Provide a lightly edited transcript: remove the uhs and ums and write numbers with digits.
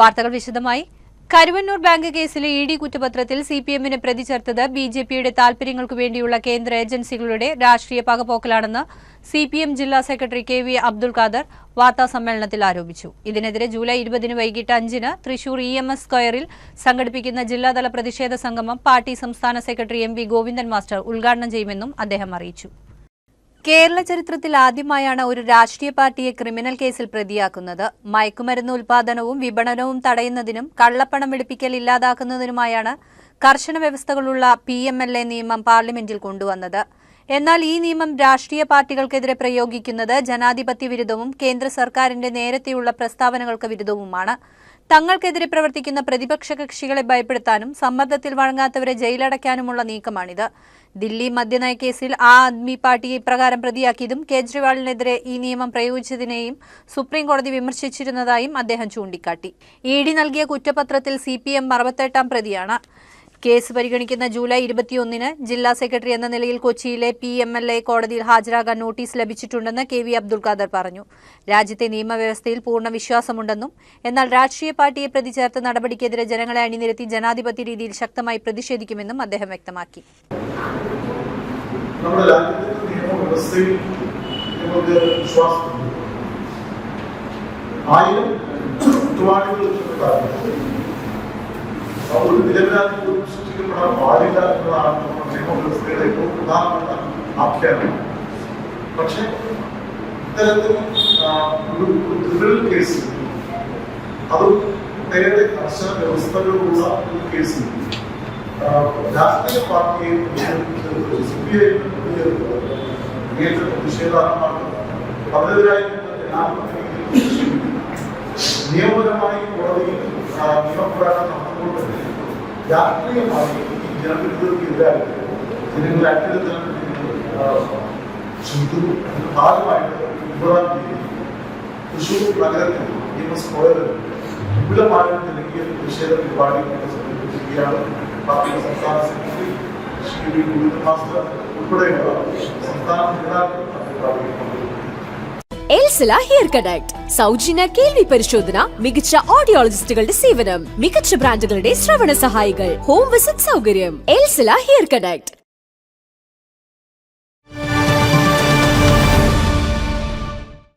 വാർത്തകൾ വിശദമായി. കരുവന്നൂർ ബാങ്ക് കേസിലെ ഇഡി കുറ്റപത്രത്തിൽ സിപിഎമ്മിനെ പ്രതി ചേർത്തത് ബിജെപിയുടെ താൽപര്യങ്ങൾക്കു വേണ്ടിയുള്ള കേന്ദ്ര ഏജൻസികളുടെ രാഷ്ട്രീയ പകപോക്കലാണെന്ന് സിപിഎം ജില്ലാ സെക്രട്ടറി കെ.വി. അബ്ദുൽ ഖാദർ വാർത്താസമ്മേളനത്തിൽ ആരോപിച്ചു. ഇതിനെതിരെ ജൂലൈ 20 വൈകിട്ട് 5 തൃശൂർ EMS സ്ക്വയറിൽ സംഘടിപ്പിക്കുന്ന ജില്ലാതല പ്രതിഷേധ സംഗമം പാർട്ടി സംസ്ഥാന സെക്രട്ടറി M.V. ഗോവിന്ദൻ മാസ്റ്റർ ഉദ്ഘാടനം ചെയ്യുമെന്നും അദ്ദേഹം അറിയിച്ചു. കേരള ചരിത്രത്തിൽ ആദ്യമായാണ് ഒരു രാഷ്ട്രീയ പാർട്ടിയെ ക്രിമിനൽ കേസിൽ പ്രതിയാക്കുന്നത്. മയക്കുമരുന്ന് ഉൽപാദനവും വിപണനവും തടയുന്നതിനും കള്ളപ്പണം വെളുപ്പിക്കൽ ഇല്ലാതാക്കുന്നതിനുമായാണ് കർശന വ്യവസ്ഥകളുള്ള PMLA നിയമം പാർലമെന്റിൽ കൊണ്ടുവന്നത്. എന്നാൽ ഈ നിയമം രാഷ്ട്രീയ പാർട്ടികൾക്കെതിരെ പ്രയോഗിക്കുന്നത് ജനാധിപത്യ വിരുദ്ധവും കേന്ദ്ര സർക്കാരിന്റെ നേരത്തെയുള്ള പ്രസ്താവനകൾക്ക് വിരുദ്ധവുമാണ്. തങ്ങൾക്കെതിരെ പ്രവർത്തിക്കുന്ന പ്രതിപക്ഷ കക്ഷികളെ ഭയപ്പെടുത്താനും സമ്മർദ്ദത്തിൽ വഴങ്ങാത്തവരെ ജയിലടയ്ക്കാനുമുള്ള നീക്കമാണിത്. ദില്ലി മദ്യനയ കേസിൽ ആദ്മി പാർട്ടിയെ ഇപ്രകാരം പ്രതിയാക്കിയതും കേജ്രിവാളിനെതിരെ ഈ നിയമം പ്രയോഗിച്ചതിനെയും സുപ്രീംകോടതി വിമർശിച്ചിരുന്നതായും അദ്ദേഹം ചൂണ്ടിക്കാട്ടി. ഇഡി നൽകിയ കുറ്റപത്രത്തിൽ CPM 68ാം പ്രതിയാണ്. കേസ് പരിഗണിക്കുന്ന ജൂലൈ 21 ജില്ലാ സെക്രട്ടറി എന്ന നിലയിൽ കൊച്ചിയിലെ PMLA കോടതിയിൽ ഹാജരാകാൻ നോട്ടീസ് ലഭിച്ചിട്ടുണ്ടെന്ന് കെ.വി. അബ്ദുൽ ഖാദർ പറഞ്ഞു. രാജ്യത്തെ നിയമവ്യവസ്ഥയിൽ പൂർണ്ണ വിശ്വാസമുണ്ടെന്നും എന്നാൽ രാഷ്ട്രീയ പാർട്ടിയെ പ്രതി ചേർത്ത നടപടിക്കെതിരെ ജനങ്ങളെ അണിനിരത്തി ജനാധിപത്യ രീതിയിൽ ശക്തമായി പ്രതിഷേധിക്കുമെന്നും അദ്ദേഹം വ്യക്തമാക്കി. ഒരു നിരപരാധി സൃഷ്ടിക്കപ്പെടാൻ പാടില്ല എന്നതാണ് നമ്മുടെ നിയമവ്യവസ്ഥയുടെ ഏറ്റവും പ്രധാനപ്പെട്ട ആഖ്യാനം. പക്ഷെ ഇത്തരത്തിൽ ഒരു ക്രിമിനൽ കേസ്, അതും ഒട്ടേറെ കർശന വ്യവസ്ഥകളുള്ള ഒരു കേസിൽ രാഷ്ട്രീയ പാർട്ടിയെ CPI മികച്ച പ്രതിഷേധാത്മകമാണ്. അതിനെതിരായി നിയമപരമായി കോടതിയിൽ നിയമപോരാട്ടം നടന്നുകൊണ്ട് രാഷ്ട്രീയമായി ഈ ജനവിരുദ്ധർക്കെതിരായി ജനങ്ങളെ അട്ടിമറിക്കാൻ ശ്രമിക്കുന്നു. അതിന്റെ ഭാഗമായിട്ട് 20 തൃശൂർ നഗരത്തിൽ EMS സ്ക്വയറിൽ വിപുലമായ ജനകീയ പ്രതിഷേധ പരിപാടി സംഘടിപ്പിക്കുകയാണ്. പാർട്ടിയുടെ സംസ്ഥാന സെക്രട്ടറി ശ്രീ ഗോവിന്ദൻ മാസ്റ്റർ ഉൾപ്പെടെയുള്ള സംസ്ഥാന നേതാക്കൾ പരിപാടിയിൽ പങ്കെടുക്കും. എൽസില ഹെയർ കണക്ട് സൗജന്യ കേൾവി പരിശോധന, മികച്ച ഓഡിയോളജിസ്റ്റുകളുടെ സേവനം, മികച്ച ബ്രാൻഡുകളുടെ ശ്രവണ സഹായികൾ, ഹോം വിസിറ്റ് സൗകര്യം. എൽസില ഹെയർ കണക്ട്.